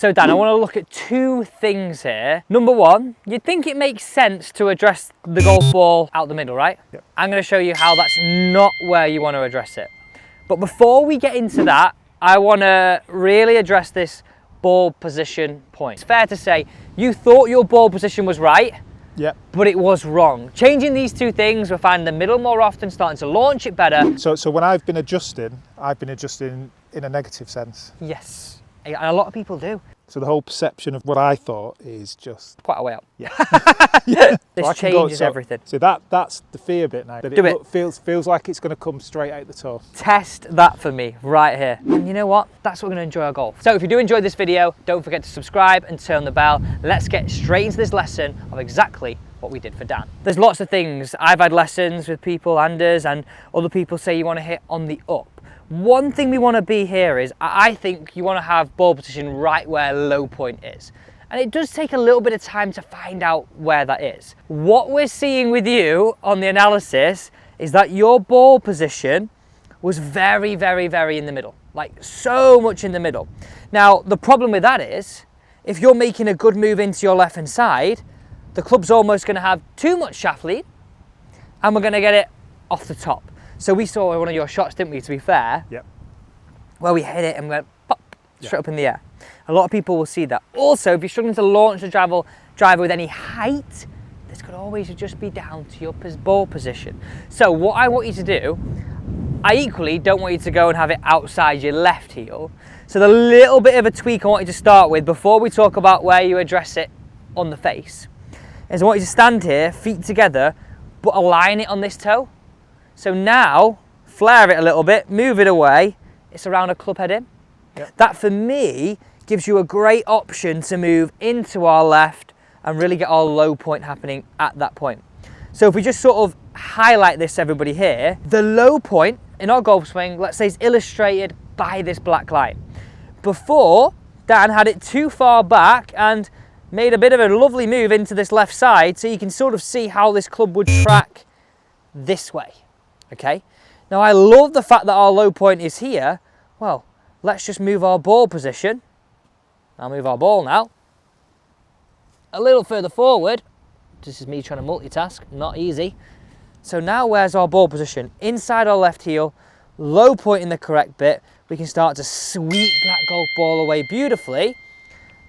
So Dan, I want to look at two things here. Number one, you'd think it makes sense to address the golf ball out the middle, right? Yep. I'm going to show you how that's not where you want to address it. But before we get into that, I want to really address this ball position point. It's fair to say you thought your ball position was right, Yep. but it was wrong. Changing these two things, we're finding the middle more often, starting to launch it better. So when I've been adjusting in a negative sense. Yes, and a lot of people do. So the whole perception of what I thought is just Quite a way out. yeah. This So I can go- changes so- everything. So that's the fear bit now. That Do it. Feels like it's going to come straight out the toe. Test that for me right here. And you know what? That's what we're going to enjoy our golf. So if you do enjoy this video, don't forget to subscribe and turn the bell. Let's get straight into this lesson of exactly what we did for Dan. There's lots of things. I've had lessons with people, Anders, and other people say you want to hit on the up. One thing we want to be here is, I think you want to have ball position right where low point is. And it does take a little bit of time to find out where that is. What we're seeing with you on the analysis is that your ball position was very, very, very in the middle. Like so much in the middle. Now, the problem with that is, if you're making a good move into your left-hand side, the club's almost going to have too much shaft lead, and we're going to get it off the top. So we saw one of your shots, didn't we, to be fair? Yep. Where we hit it and went pop, straight up in the air. A lot of people will see that. Also, if you're struggling to launch the driver with any height, this could always just be down to your ball position. So what I want you to do, I equally don't want you to go and have it outside your left heel. So the little bit of a tweak I want you to start with before we talk about where you address it on the face is I want you to stand here, feet together, but align it on this toe. So now, flare it a little bit, move it away, it's around a club head in. Yep. That for me gives you a great option to move into our left and really get our low point happening at that point. So if we just sort of highlight this, everybody here, the low point in our golf swing, let's say, is illustrated by this black line. Before, Dan had it too far back and made a bit of a lovely move into this left side, so you can sort of see how this club would track this way, okay? Now I love the fact that our low point is here. Well, let's just move our ball position. I'll move our ball now a little further forward. This is me trying to multitask, not easy. So now where's our ball position? Inside our left heel, low point in the correct bit. We can start to sweep that golf ball away beautifully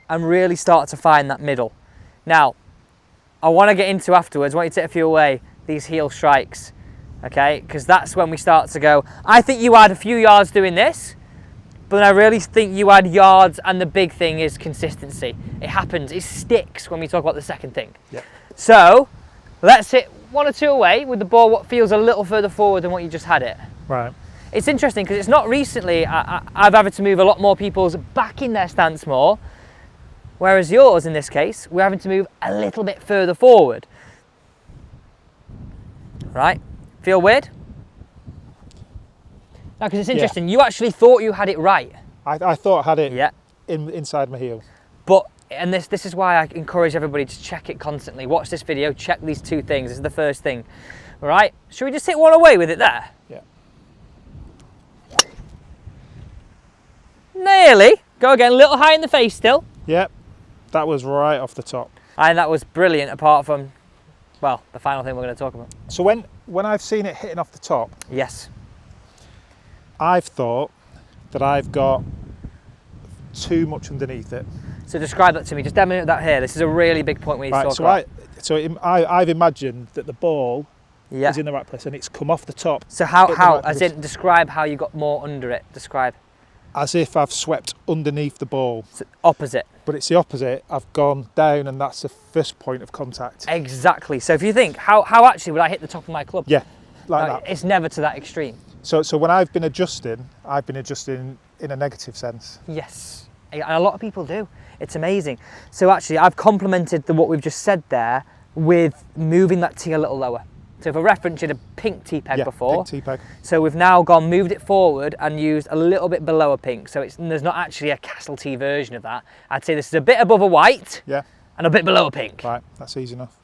and really start to find that middle. Now, I want to get into afterwards, I want you to take a few away, these heel strikes, okay? Because that's when we start to go, I think you had a few yards doing this, but I really think you had yards, and the big thing is consistency. It happens, it sticks when we talk about the second thing. Yep. So, let's hit one or two away with the ball what feels a little further forward than what you just had it. Right. It's interesting because it's not recently, I've had to move a lot more people's back in their stance more, whereas yours in this case, we're having to move a little bit further forward. Right? Feel weird? Now, because it's interesting, you actually thought you had it right. I thought I had it Yeah. inside my heel. But, and this is why I encourage everybody to check it constantly. Watch this video, check these two things. This is the first thing. All right? Should we just hit one away with it there? Yeah. Nearly. Go again, a little high in the face still. Yep. That was right off the top. And that was brilliant, apart from, well, the final thing we're going to talk about. So when I've seen it hitting off the top, Yes. I've thought that I've got too much underneath it. So describe that to me. Just demonstrate that here. This is a really big point we need to talk about. I've imagined that the ball Yeah. is in the right place and it's come off the top. So how, right as place. in, describe how you got more under it. Describe. As if I've swept underneath the ball. So opposite. But it's the opposite. I've gone down and that's the first point of contact. Exactly. So if you think, how actually would I hit the top of my club? Yeah, like No, that. it's never to that extreme. So when I've been adjusting in a negative sense. Yes. And a lot of people do. It's amazing. So actually, I've complemented what we've just said there with moving that tee a little lower. So for reference, you had a pink tee peg before. Pink tee peg. So we've now moved it forward and used a little bit below a pink. So there's not actually a Castle tee version of that. I'd say this is a bit above a white and a bit below a pink. Right, that's easy enough.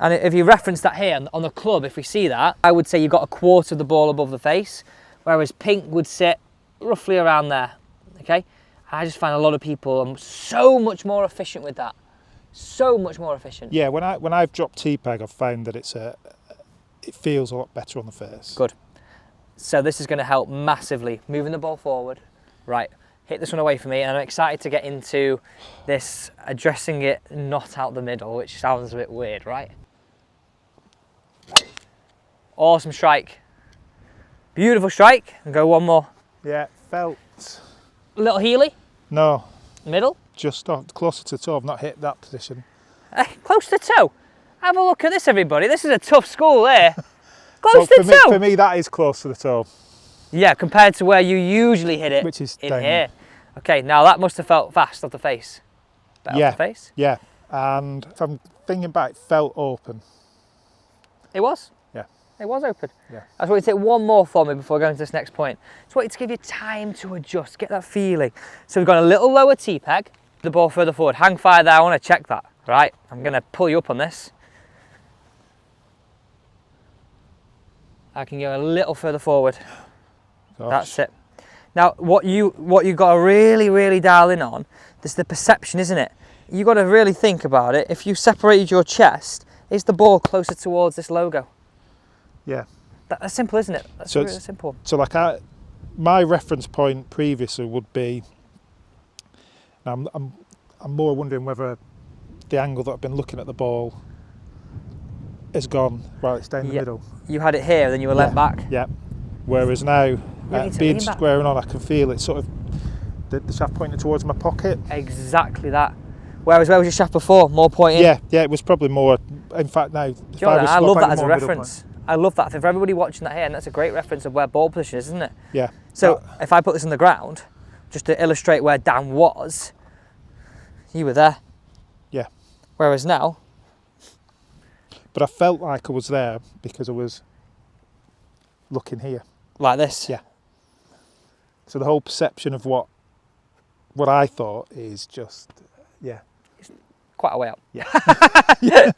And if you reference that here on the club, if we see that, I would say you've got a quarter of the ball above the face, whereas pink would sit roughly around there, okay? I just find a lot of people are so much more efficient with that. So much more efficient. Yeah, when I've dropped tee peg, I've found that it feels a lot better on the face. Good. So this is going to help massively, moving the ball forward. Right, hit this one away from me, and I'm excited to get into this addressing it not out the middle, which sounds a bit weird, right? Awesome strike. Beautiful strike, and go one more. Yeah, felt. Little Healy, No, middle. just closer to toe. I've not hit that position. Close to toe. Have a look at this, everybody. This is a tough school here. Close Well, to toe. for me, that is close to the toe. Yeah, compared to where you usually hit it, Which is in down here. Okay, now that must have felt fast off the face. Better Yeah. off the face? Yeah, and if I'm thinking back, it felt open. It was. Yeah. It was open. Yeah. I just want you to take one more for me before going to this next point. Just want you to give you time to adjust, get that feeling. So we've got a little lower tee peg, the ball further forward. Hang fire there, I want to check that. Right, I'm going to pull you up on this. I can go a little further forward. Gosh. That's it. Now, what you got to really dial in on, this is the perception, isn't it? You got to really think about it. If you separated your chest, is the ball closer towards this logo? Yeah. That's simple, isn't it? That's So really it's- simple. So like my reference point previously would be. I'm more wondering whether the angle that I've been looking at the ball has gone while it's down the Yeah. middle. You had it here, then you were leant back. Yeah. Whereas now, need to being lean back. squaring on, I can feel it sort of the shaft pointing towards my pocket. Exactly that. Whereas where was your shaft before? More pointing. Yeah, it was probably more. In fact, now if Do you know what? was I swap love out that as a more middle reference. I love that for everybody watching that here, and that's a great reference of where ball position is, isn't it? point. Yeah. So if I put this on the ground, just to illustrate where Dan was, you were there. Yeah. Whereas now, But I felt like I was there because I was looking here. like this. Yeah. So the whole perception of what I thought is just, yeah. Quite a way out. Yeah.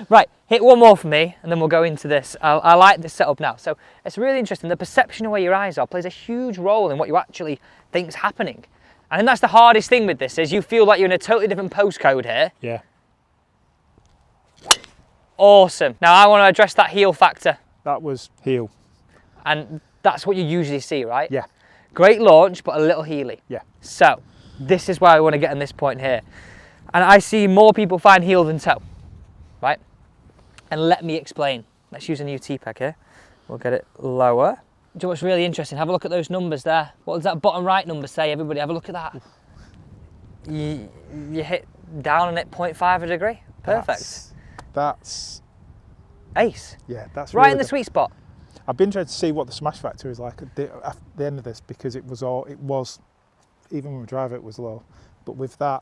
Right, hit one more for me, and then we'll go into this. I like this setup now. So it's really interesting. The perception of where your eyes are plays a huge role in what you actually think's happening. I think that's the hardest thing with this, is you feel like you're in a totally different postcode here. Yeah. Awesome. Now I want to address that heel factor, That was heel. and that's what you usually see, right? Yeah. Great launch, but a little heely. Yeah. So this is where I want to get on this point here. And I see more people find heel than toe, right? And let me explain. Let's use a new tee peg here. We'll get it lower. Do you know what's really interesting? Have a look at those numbers there. What does that bottom right number say? Everybody have a look at that. You hit down on it 0.5 a degree. Perfect. That's Ace. yeah, that's Right really in the good. sweet spot. I've been trying to see what the smash factor is like at the end of this, because it was even when we drive it was low, but with that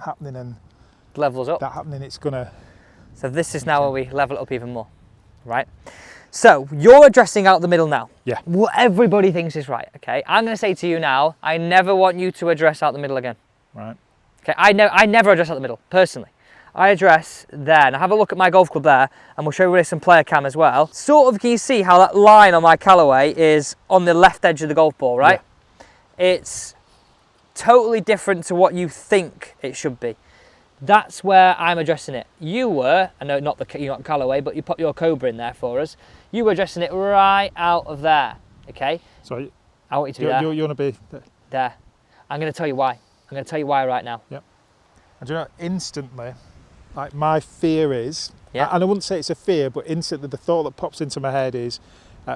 happening and Levels up. that happening, it's gonna. So this is now where we level it up even more, right? So you're addressing out the middle now. Yeah. What everybody thinks is right, okay? I'm going to say to you now, I never want you to address out the middle again. Right. Okay, I never address out the middle, personally. I address there. Now have a look at my golf club there, and we'll show everybody some player cam as well. Sort of, can you see how that line on my Callaway is on the left edge of the golf ball, right? Yeah. It's totally different to what you think it should be. That's where I'm addressing it. You were, I know you're not Callaway, but you put your Cobra in there for us. You were addressing it right out of there, okay? So I want you to be there. you want to be There. I'm going to tell you why. I'm going to tell you why right now. Yep. And do you know, instantly, like my fear is, Yeah. and I wouldn't say it's a fear, but instantly the thought that pops into my head is,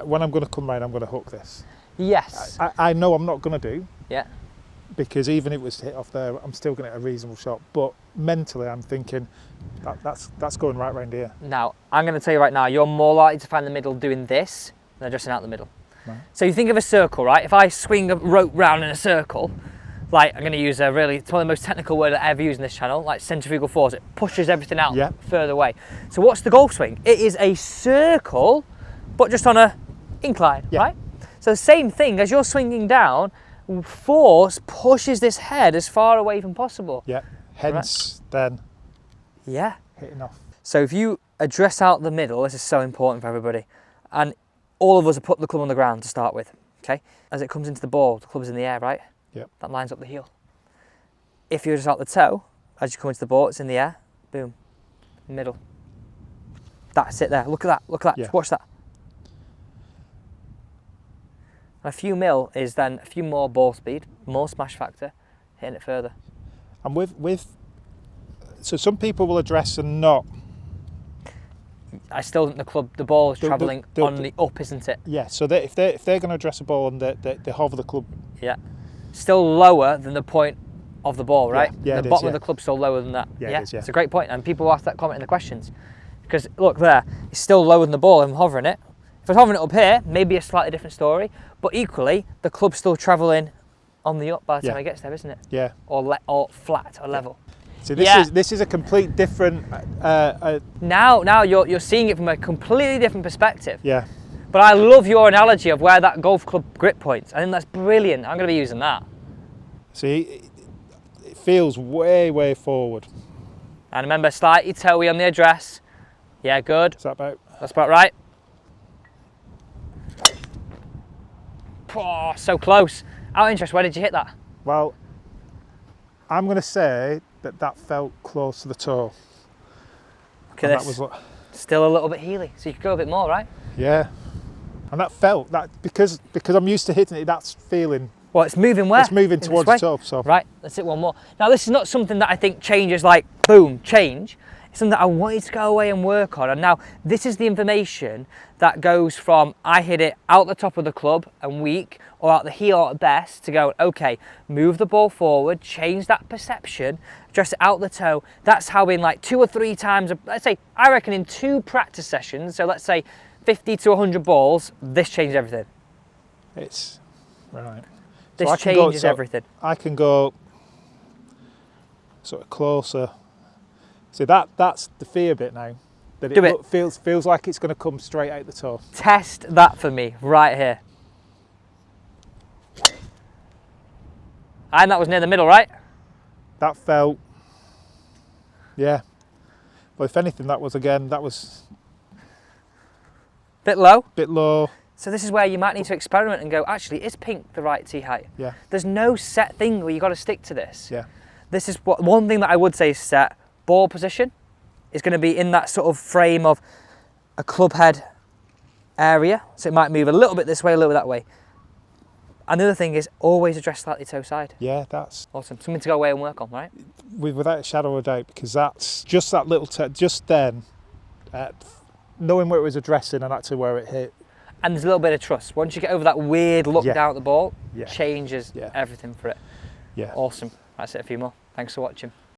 when I'm going to come round, I'm going to hook this. Yes. I know I'm not going to do. Yeah. Because even if it was hit off there, I'm still going to get a reasonable shot. But mentally, I'm thinking that's going right round here. Now, I'm going to tell you right now, you're more likely to find the middle doing this than addressing out the middle. Right. So you think of a circle, right? If I swing a rope round in a circle, like I'm going to use it's one of the most technical words I ever use in this channel, like centrifugal force. It pushes everything out further away. So what's the golf swing? It is a circle, but just on a incline, right? So the same thing, as you're swinging down, force pushes this head as far away from possible. Yeah. Hence, then. Yeah. Hitting off. So if you address out the middle, this is so important for everybody. And all of us have put the club on the ground to start with. Okay, as it comes into the ball, the club's in the air, right? Yep. That lines up the heel. If you're just out the toe, as you come into the ball, it's in the air, boom, middle. That's it there. Look at that, look at that, Yeah. just watch that. And a few mil is then a few more ball speed, more smash factor, hitting it further. And so some people will address and not. I still think the ball is The- travelling the- on the up, isn't it? Yeah, so if they're going to address a ball and they hover the club. Yeah. Still lower than the point of the ball, right? Yeah, the it is, bottom yeah. of the club's still lower than that. Yeah, it is, yeah. It's a great point, and people ask that comment in the questions. Because look there, it's still lower than the ball. I'm hovering it. If I was hovering it up here, maybe a slightly different story. But equally, the club's still travelling on the up by the time it gets there, isn't it? Yeah. Or flat or level. So Yeah. this is a complete different. Now you're seeing it from a completely different perspective. Yeah. But I love your analogy of where that golf club grip points. I think that's brilliant. I'm going to be using that. See, it feels way forward. And remember, slightly toey on the address. Yeah, good. Is that about? That's about right. Oh, so close. Out of interest, where did you hit that? Well, I'm going to say that felt close to the toe. Look at And this. that was what, Still a little bit heely, so you could go a bit more, right? yeah. And that felt that because I'm used to hitting it. That's feeling. Well, it's moving where? It's moving In this towards way? the toe. So Right, let's hit one more. Now, this is not something that I think changes like, boom, change. It's something that I wanted to go away and work on. And now, this is the information that goes from I hit it out the top of the club and weak, or out the heel at best, to go, okay, move the ball forward, change that perception, address it out the toe. That's how in like 2 or 3 times, let's say, I reckon in 2 practice sessions, so let's say 50 to 100 balls, this changed everything. it's right. This So I can go- changes so everything. I can go sort of closer. See that's the fear bit now. That Do it. Feels like it's going to come straight out the toe. Test that for me right here. And that was near the middle, right? That felt. Yeah. But if anything, that was Bit low. a bit low. So this is where you might need to experiment and go, actually, is pink the right tee height? Yeah. There's no set thing where you got to stick to this. Yeah. This is one thing that I would say is set. Ball position is going to be in that sort of frame of a club head area. So it might move a little bit this way, a little bit that way. And the other thing is always address slightly toe side. Yeah, that's Awesome. Something to go away and work on, right? without a shadow of a doubt, because that's just that little just then, knowing where it was addressing and actually where it hit. And there's a little bit of trust. Once you get over that weird look Yeah. down at the ball, Yeah. changes Yeah. everything for it. Yeah. Awesome. That's it, a few more. Thanks for watching.